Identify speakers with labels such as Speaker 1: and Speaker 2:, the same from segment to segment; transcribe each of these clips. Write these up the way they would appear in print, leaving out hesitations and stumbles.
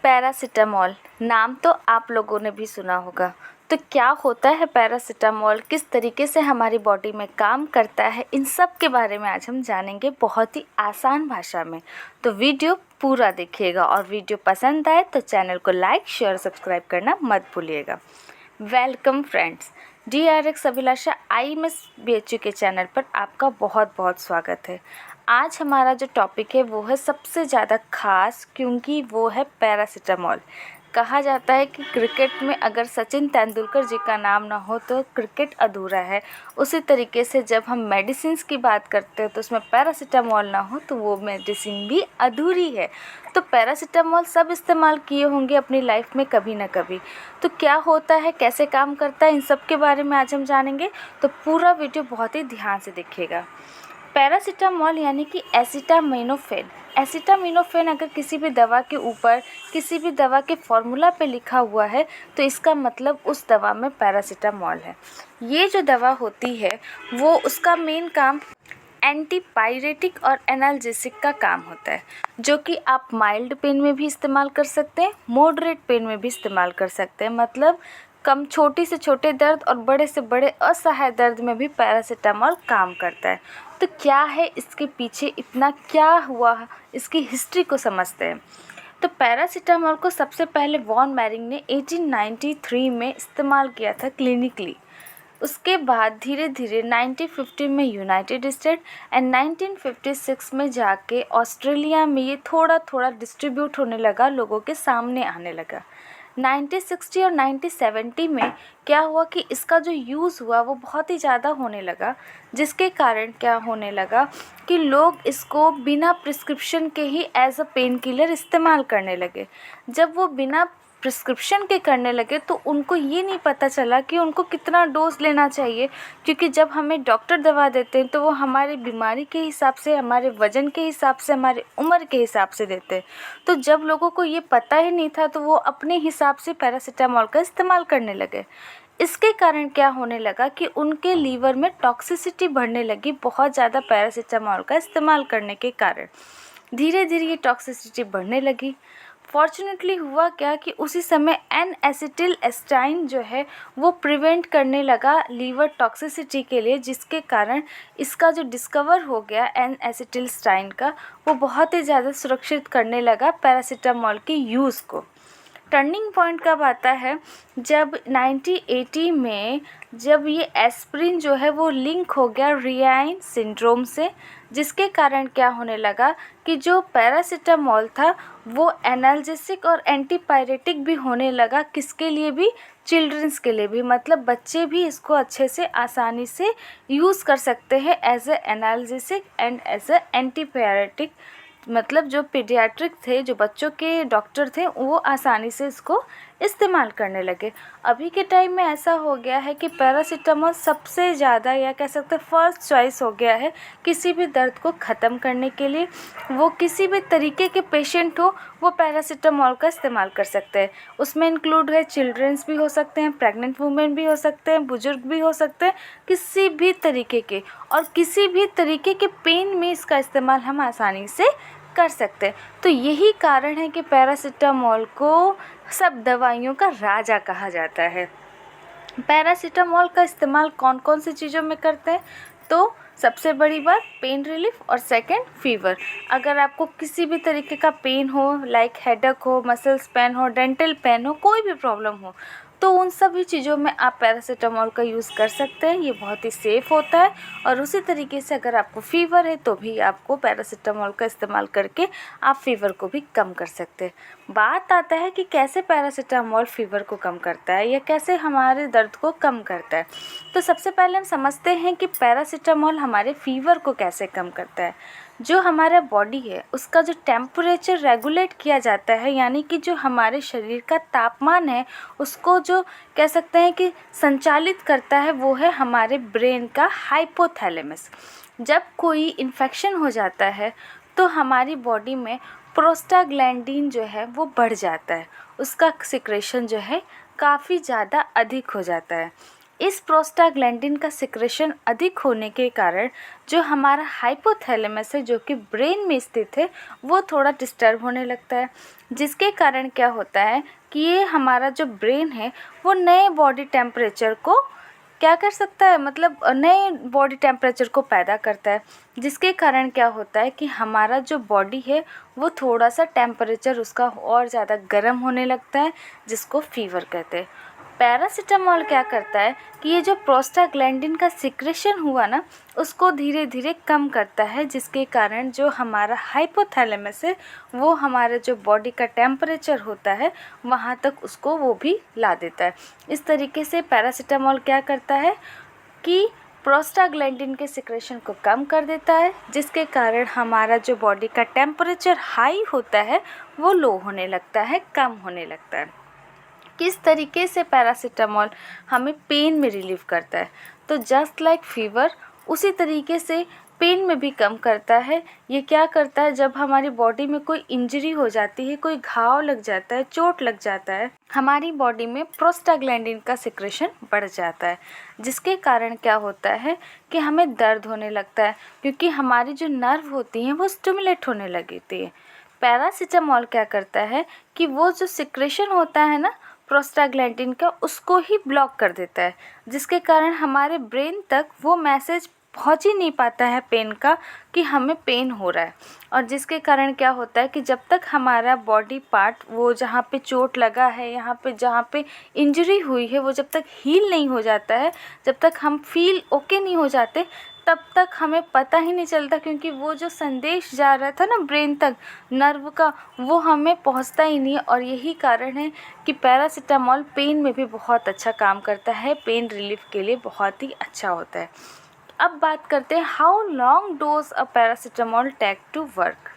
Speaker 1: Paracetamol नाम तो आप लोगों ने भी सुना होगा। तो क्या होता है पैरासिटामॉल, किस तरीके से हमारी बॉडी में काम करता है, इन सब के बारे में आज हम जानेंगे बहुत ही आसान भाषा में। तो वीडियो पूरा देखिएगा और वीडियो पसंद आए तो चैनल को लाइक शेयर सब्सक्राइब करना मत भूलिएगा। वेलकम फ्रेंड्स, DRX अभिलाषा IMS BHU के चैनल पर आपका बहुत बहुत स्वागत है। आज हमारा जो टॉपिक है वो है सबसे ज़्यादा खास, क्योंकि वो है पैरासिटामॉल। कहा जाता है कि क्रिकेट में अगर सचिन तेंदुलकर जी का नाम ना हो तो क्रिकेट अधूरा है। उसी तरीके से जब हम मेडिसिन्स की बात करते हैं तो उसमें पैरासिटामॉल ना हो तो वो मेडिसिन भी अधूरी है। तो पैरासिटामॉल सब इस्तेमाल किए होंगे अपनी लाइफ में कभी ना कभी। तो क्या होता है, कैसे काम करता है, इन सब के बारे में आज हम जानेंगे। तो पूरा वीडियो बहुत ही ध्यान से देखिएगा। पैरासिटामॉल यानी कि एसिटामिनोफेन अगर किसी भी दवा के ऊपर, किसी भी दवा के फॉर्मूला पे लिखा हुआ है तो इसका मतलब उस दवा में पैरासिटामॉल है। ये जो दवा होती है वो उसका मेन काम एंटीपायरेटिक और एनाल्जेसिक का काम होता है, जो कि आप माइल्ड पेन में भी इस्तेमाल कर सकते हैं, मॉडरेट पेन में भी इस्तेमाल कर सकते हैं। मतलब कम छोटी से छोटे दर्द और बड़े से बड़े असहाय दर्द में भी पैरासिटामॉल काम करता है। तो क्या है इसके पीछे, इतना क्या हुआ, इसकी हिस्ट्री को समझते हैं। तो पैरासिटामॉल को सबसे पहले वॉन मैरिंग ने 1893 में इस्तेमाल किया था क्लिनिकली। उसके बाद धीरे धीरे 1950 में यूनाइटेड स्टेट एंड 1956 में जाके ऑस्ट्रेलिया में ये थोड़ा थोड़ा डिस्ट्रीब्यूट होने लगा, लोगों के सामने आने लगा। 1960 और 1970 में क्या हुआ कि इसका जो यूज़ हुआ वो बहुत ही ज़्यादा होने लगा, जिसके कारण क्या होने लगा कि लोग इसको बिना प्रिस्क्रिप्शन के ही एज अ पेन किलर इस्तेमाल करने लगे। जब वो बिना प्रिस्क्रिप्शन के करने लगे तो उनको ये नहीं पता चला कि उनको कितना डोज लेना चाहिए, क्योंकि जब हमें डॉक्टर दवा देते हैं तो वो हमारी बीमारी के हिसाब से, हमारे वज़न के हिसाब से, हमारी उम्र के हिसाब से देते हैं। तो जब लोगों को ये पता ही नहीं था तो वो अपने हिसाब से पैरासिटामॉल का इस्तेमाल करने लगे। इसके कारण क्या होने लगा कि उनके लीवर में टॉक्सिसिटी बढ़ने लगी, बहुत ज़्यादा पैरासिटामॉल का इस्तेमाल करने के कारण। धीरे धीरे ये टॉक्सिसिटी बढ़ने लगी। फॉर्चुनेटली हुआ क्या कि उसी समय एन एसिटिलएस्टाइन जो है वो प्रिवेंट करने लगा लीवर टॉक्सिसिटी के लिए, जिसके कारण इसका जो डिस्कवर हो गया एन एसिटिलएस्टाइन का, वो बहुत ही ज़्यादा सुरक्षित करने लगा पैरासिटामॉल की यूज़ को। टर्निंग पॉइंट कब आता है, जब 1980 में जब ये एस्प्रिन जो है वो लिंक हो गया रियाइन सिंड्रोम से, जिसके कारण क्या होने लगा कि जो पैरासिटामॉल था वो एनाल्जेसिक और एंटीपायरेटिक भी होने लगा। किसके लिए भी? चिल्ड्रंस के लिए भी। मतलब बच्चे भी इसको अच्छे से आसानी से यूज़ कर सकते हैं as a analgesic and as a antipyretic. मतलब जो पीडियाट्रिक थे, जो बच्चों के डॉक्टर थे, वो आसानी से इसको इस्तेमाल करने लगे। अभी के टाइम में ऐसा हो गया है कि पैरासिटामॉल सबसे ज़्यादा, या कह सकते हैं फर्स्ट चॉइस हो गया है किसी भी दर्द को ख़त्म करने के लिए। वो किसी भी तरीके के पेशेंट हो वो पैरासिटामॉल का इस्तेमाल कर सकते हैं। उसमें इंक्लूड है चिल्ड्रंस भी हो सकते हैं, प्रेग्नेंट वुमेन भी हो सकते हैं, बुजुर्ग भी हो सकते हैं, किसी भी तरीके के और किसी भी तरीके के पेन में इसका इस्तेमाल हम आसानी से कर सकते हैं। तो यही कारण है कि पैरासिटामॉल को सब दवाइयों का राजा कहा जाता है। पैरासिटामॉल का इस्तेमाल कौन कौन सी चीज़ों में करते हैं? तो सबसे बड़ी बात पेन रिलीफ और सेकंड फीवर। अगर आपको किसी भी तरीके का पेन हो, लाइक हेडेक हो, मसल्स पेन हो, डेंटल पेन हो, कोई भी प्रॉब्लम हो, तो उन सभी चीज़ों में आप पैरासिटामॉल का यूज़ कर सकते हैं। ये बहुत ही सेफ़ होता है। और उसी तरीके से अगर आपको फ़ीवर है तो भी आपको पैरासिटामॉल का इस्तेमाल करके आप फ़ीवर को भी कम कर सकते हैं। बात आता है कि कैसे पैरासिटामॉल फ़ीवर को कम करता है या कैसे हमारे दर्द को कम करता है। तो सबसे पहले हम समझते हैं कि पैरासिटामॉल हमारे फ़ीवर को कैसे कम करता है। जो हमारा बॉडी है उसका जो टेम्परेचर रेगुलेट किया जाता है, यानी कि जो हमारे शरीर का तापमान है उसको जो कह सकते हैं कि संचालित करता है, वो है हमारे ब्रेन का हाइपोथैलेमस। जब कोई इन्फेक्शन हो जाता है तो हमारी बॉडी में प्रोस्टाग्लैंडिन जो है वो बढ़ जाता है, उसका सिक्रेशन जो है काफ़ी ज़्यादा अधिक हो जाता है। इस प्रोस्टाग्लैंडिन का सिक्रेशन अधिक होने के कारण जो हमारा हाइपोथैलेमस है, जो कि ब्रेन में स्थित है, वो थोड़ा डिस्टर्ब होने लगता है, जिसके कारण क्या होता है कि ये हमारा जो ब्रेन है वो नए बॉडी टेम्परेचर को क्या कर सकता है, मतलब नए बॉडी टेम्परेचर को पैदा करता है, जिसके कारण क्या होता है कि हमारा जो बॉडी है वो थोड़ा सा टेम्परेचर उसका और ज़्यादा गर्म होने लगता है, जिसको फीवर कहते हैं। पैरासीटामॉल क्या करता है कि ये जो प्रोस्टाग्लैंडिन का सिक्रेशन हुआ ना, उसको धीरे धीरे कम करता है, जिसके कारण जो हमारा हाइपोथैलेमस है वो हमारे जो बॉडी का टेम्परेचर होता है वहाँ तक उसको वो भी ला देता है। इस तरीके से पैरासीटामॉल क्या करता है कि प्रोस्टाग्लैंडिन के सिक्रेशन को कम कर देता है, जिसके कारण हमारा जो बॉडी का टेम्परेचर हाई होता है वो लो होने लगता है, कम होने लगता है। किस तरीके से पैरासीटामॉल हमें पेन में रिलीव करता है, तो जस्ट लाइक फीवर उसी तरीके से पेन में भी कम करता है। ये क्या करता है, जब हमारी बॉडी में कोई इंजरी हो जाती है, कोई घाव लग जाता है, चोट लग जाता है, हमारी बॉडी में प्रोस्टाग्लैंडिन का सिक्रेशन बढ़ जाता है, जिसके कारण क्या होता है कि हमें दर्द होने लगता है, क्योंकि हमारी जो नर्व होती हैं वो स्टिमुलेट होने लगती है। पैरासीटामॉल क्या करता है कि वो जो सिक्रेशन होता है ना प्रोस्टाग्लैंडिन का, उसको ही ब्लॉक कर देता है, जिसके कारण हमारे ब्रेन तक वो मैसेज पहुंच ही नहीं पाता है पेन का कि हमें पेन हो रहा है। और जिसके कारण क्या होता है कि जब तक हमारा बॉडी पार्ट वो जहाँ पे चोट लगा है, यहाँ पे जहाँ पे इंजरी हुई है, वो जब तक हील नहीं हो जाता है, जब तक हम फील ओके नहीं हो जाते, तब तक हमें पता ही नहीं चलता, क्योंकि वो जो संदेश जा रहा था ना ब्रेन तक नर्व का, वो हमें पहुंचता ही नहीं है। और यही कारण है कि पैरासीटामॉल पेन में भी बहुत अच्छा काम करता है, पेन रिलीफ के लिए बहुत ही अच्छा होता है। अब बात करते हैं how long does a paracetamol take to work.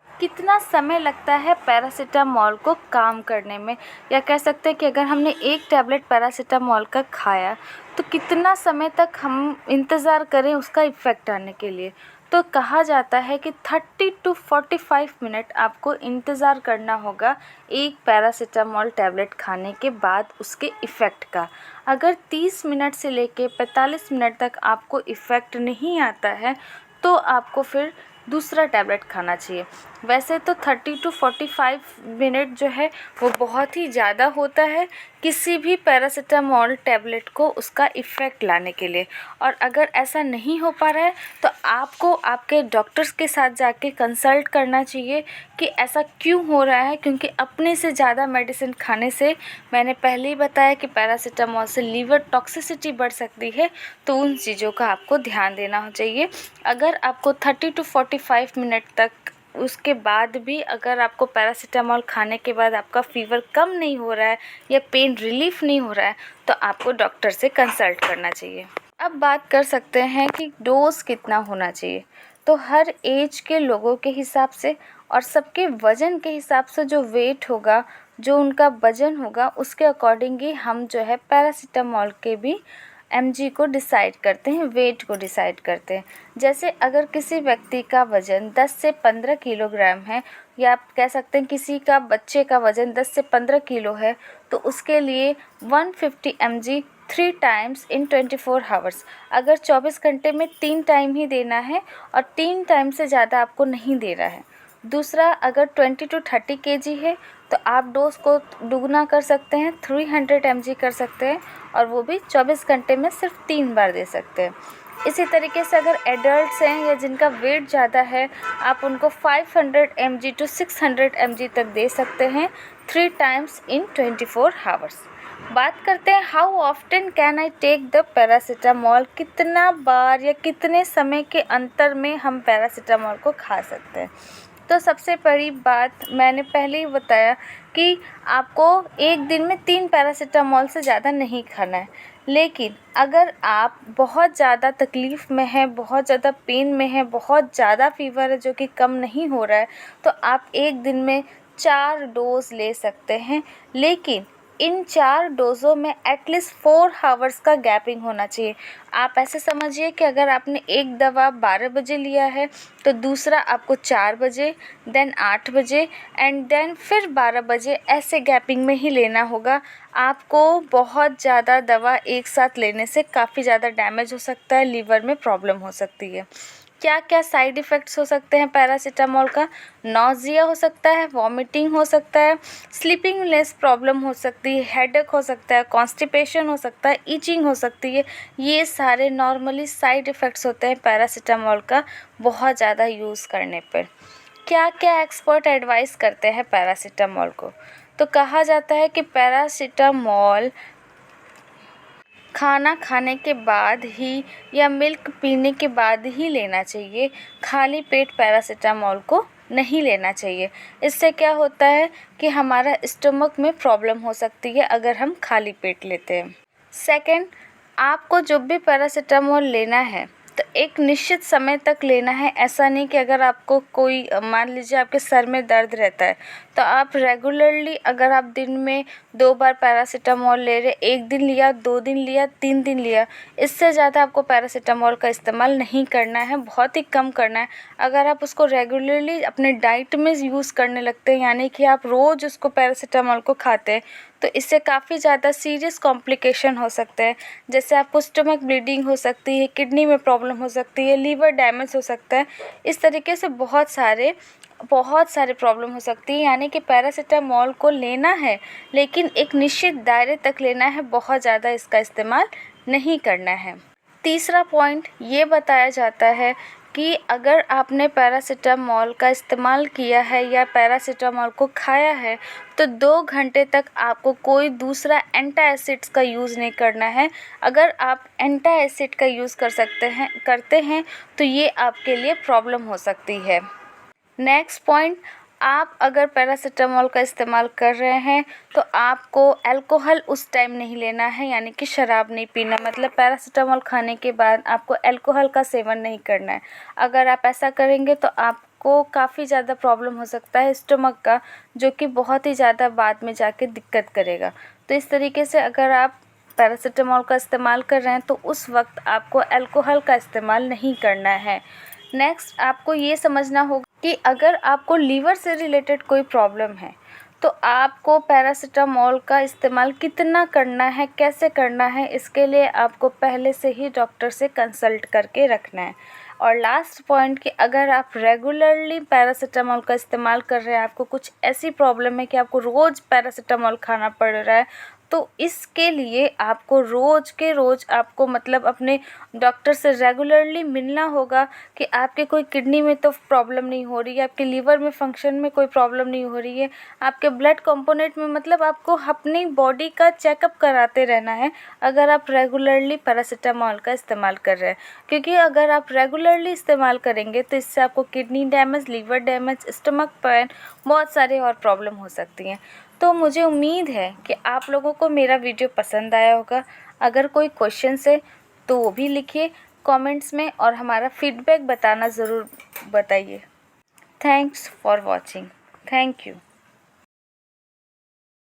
Speaker 1: कितना समय लगता है पैरासीटामॉल को काम करने में, या कह सकते हैं कि अगर हमने एक टैबलेट पैरासीटामॉल का खाया तो कितना समय तक हम इंतज़ार करें उसका इफ़ेक्ट आने के लिए। तो कहा जाता है कि 30 to 45 मिनट आपको इंतज़ार करना होगा एक पैरासीटामॉल टैबलेट खाने के बाद उसके इफ़ेक्ट का। अगर 30 मिनट से लेके 45 मिनट तक आपको इफ़ेक्ट नहीं आता है तो आपको फिर दूसरा टैबलेट खाना चाहिए। वैसे तो 30 to 45 मिनट जो है वो बहुत ही ज़्यादा होता है किसी भी पैरासीटामॉल टैबलेट को उसका इफ़ेक्ट लाने के लिए। और अगर ऐसा नहीं हो पा रहा है तो आपको आपके डॉक्टर्स के साथ जाके कंसल्ट करना चाहिए कि ऐसा क्यों हो रहा है, क्योंकि अपने से ज़्यादा मेडिसिन खाने से, मैंने पहले ही बताया कि पैरासीटामॉल से लीवर टॉक्सिसिटी बढ़ सकती है, तो उन चीज़ों का आपको ध्यान देना चाहिए। अगर आपको 30 to 45 मिनट तक उसके बाद भी अगर आपको पैरासीटामॉल खाने के बाद आपका फ़ीवर कम नहीं हो रहा है या पेन रिलीफ़ नहीं हो रहा है तो आपको डॉक्टर से कंसल्ट करना चाहिए। अब बात कर सकते हैं कि डोज़ कितना होना चाहिए। तो हर एज के लोगों के हिसाब से और सबके वज़न के हिसाब से जो वेट होगा, जो उनका वज़न होगा, उसके अकॉर्डिंग ही हम जो है पैरासीटामॉल के भी mg को डिसाइड करते हैं, वेट को डिसाइड करते हैं। जैसे अगर किसी व्यक्ति का वज़न 10 से 15 किलोग्राम है, या आप कह सकते हैं किसी का बच्चे का वज़न 10 से 15 किलो है, तो उसके लिए 150 mg 3 टाइम्स इन 24 आवर्स। अगर 24 घंटे में 3 टाइम ही देना है और 3 टाइम से ज़्यादा आपको नहीं देना है। दूसरा, अगर 20 to 30 kg है तो आप डोज को दुगना कर सकते हैं, 300 mg कर सकते हैं, और वो भी 24 घंटे में सिर्फ 3 बार दे सकते हैं। इसी तरीके से अगर एडल्ट्स हैं या जिनका वेट ज़्यादा है, आप उनको 500 mg to 600 mg तक दे सकते हैं, 3 टाइम्स इन 24 आवर्स। बात करते हैं how often can I take the paracetamol, कितना बार या कितने समय के अंतर में हम पैरासीटामॉल को खा सकते हैं। तो सबसे बड़ी बात मैंने पहले ही बताया कि आपको एक दिन में 3 पैरासीटामॉल से ज़्यादा नहीं खाना है। लेकिन अगर आप बहुत ज़्यादा तकलीफ़ में हैं, बहुत ज़्यादा पेन में हैं, बहुत ज़्यादा फ़ीवर है जो कि कम नहीं हो रहा है, तो आप एक दिन में 4 डोज़ ले सकते हैं। लेकिन इन 4 डोज़ों में एटलीस्ट 4 हावर्स का गैपिंग होना चाहिए। आप ऐसे समझिए कि अगर आपने एक दवा 12 बजे लिया है तो दूसरा आपको 4 बजे, देन 8 बजे एंड देन फिर 12 बजे, ऐसे गैपिंग में ही लेना होगा। आपको बहुत ज़्यादा दवा एक साथ लेने से काफ़ी ज़्यादा डैमेज हो सकता है, लीवर में प्रॉब्लम हो सकती है। क्या क्या साइड इफ़ेक्ट्स हो सकते हैं पैरासिटामॉल का? नौजिया हो सकता है, वॉमिटिंग हो सकता है, स्लीपिंगनेस प्रॉब्लम हो सकती है, हेडेक हो सकता है, कॉन्स्टिपेशन हो सकता है, ईचिंग हो सकती है। ये सारे नॉर्मली साइड इफ़ेक्ट्स होते हैं पैरासिटामॉल का बहुत ज़्यादा यूज़ करने पर। क्या क्या एक्सपर्ट एडवाइस करते हैं पैरासिटामॉल को? तो कहा जाता है कि पैरासिटामॉल खाना खाने के बाद ही या मिल्क पीने के बाद ही लेना चाहिए। खाली पेट पैरासिटामॉल को नहीं लेना चाहिए। इससे क्या होता है कि हमारा स्टमक में प्रॉब्लम हो सकती है अगर हम खाली पेट लेते हैं। सेकंड, आपको जब भी पैरासिटामॉल लेना है तो एक निश्चित समय तक लेना है। ऐसा नहीं कि अगर आपको कोई मान लीजिए आपके सर में दर्द रहता है तो आप रेगुलरली अगर आप दिन में 2 बार पैरासिटामॉल ले रहे, 1 दिन लिया, 2 दिन लिया, 3 दिन लिया, इससे ज़्यादा आपको पैरासिटामॉल का इस्तेमाल नहीं करना है, बहुत ही कम करना है। अगर आप उसको रेगुलरली अपने डाइट में यूज़ करने लगते हैं, यानी कि आप रोज़ उसको पैरासिटामॉल को खाते हैं, तो इससे काफ़ी ज़्यादा सीरियस कॉम्प्लिकेशन हो सकते हैं। जैसे आपको स्टमक ब्लीडिंग हो सकती है, किडनी में प्रॉब्लम हो सकती है, लीवर डैमेज हो सकता है। इस तरीके से बहुत सारे प्रॉब्लम हो सकती है। यानी कि पैरासिटामॉल को लेना है लेकिन एक निश्चित दायरे तक लेना है, बहुत ज़्यादा इसका इस्तेमाल नहीं करना है। तीसरा पॉइंट ये बताया जाता है कि अगर आपने पैरासिटामॉल का इस्तेमाल किया है या पैरासिटामॉल को खाया है तो 2 घंटे तक आपको कोई दूसरा एंटासिड्स का यूज़ नहीं करना है। अगर आप एंटासिड का यूज़ करते हैं तो ये आपके लिए प्रॉब्लम हो सकती है। नेक्स्ट पॉइंट, आप अगर पैरासिटामॉल का इस्तेमाल कर रहे हैं तो आपको अल्कोहल उस टाइम नहीं लेना है, यानी कि शराब नहीं पीना। मतलब पैरासिटामॉल खाने के बाद आपको अल्कोहल का सेवन नहीं करना है। अगर आप ऐसा करेंगे तो आपको काफ़ी ज़्यादा प्रॉब्लम हो सकता है स्टमक का, जो कि बहुत ही ज़्यादा बाद में जाके दिक्कत करेगा। तो इस तरीके से अगर आप पैरासिटामॉल का इस्तेमाल कर रहे हैं तो उस वक्त आपको अल्कोहल का इस्तेमाल नहीं करना है। नेक्स्ट, आपको ये समझना होगा कि अगर आपको लीवर से रिलेटेड कोई प्रॉब्लम है तो आपको पैरासिटामॉल का इस्तेमाल कितना करना है, कैसे करना है, इसके लिए आपको पहले से ही डॉक्टर से कंसल्ट करके रखना है। और लास्ट पॉइंट कि अगर आप रेगुलरली पैरासिटामॉल का इस्तेमाल कर रहे हैं, आपको कुछ ऐसी प्रॉब्लम है कि आपको रोज़ पैरासिटामॉल खाना पड़ रहा है, तो इसके लिए आपको रोज़ के रोज़ आपको मतलब अपने डॉक्टर से रेगुलरली मिलना होगा कि आपके कोई किडनी में तो प्रॉब्लम नहीं हो रही है, आपके लीवर में फंक्शन में कोई प्रॉब्लम नहीं हो रही है, आपके ब्लड कंपोनेंट में, मतलब आपको अपनी बॉडी का चेकअप कराते रहना है अगर आप रेगुलरली पैरासिटामॉल का इस्तेमाल कर रहे हैं। क्योंकि अगर आप रेगुलरली इस्तेमाल करेंगे तो इससे आपको kidney damage, liver damage, stomach pain, बहुत सारे और प्रॉब्लम हो सकती हैं। तो मुझे उम्मीद है कि आप लोगों को मेरा वीडियो पसंद आया होगा। अगर कोई क्वेश्चंस है तो वो भी लिखिए कमेंट्स में और हमारा फीडबैक बताना ज़रूर बताइए। Thanks for watching. Thank you.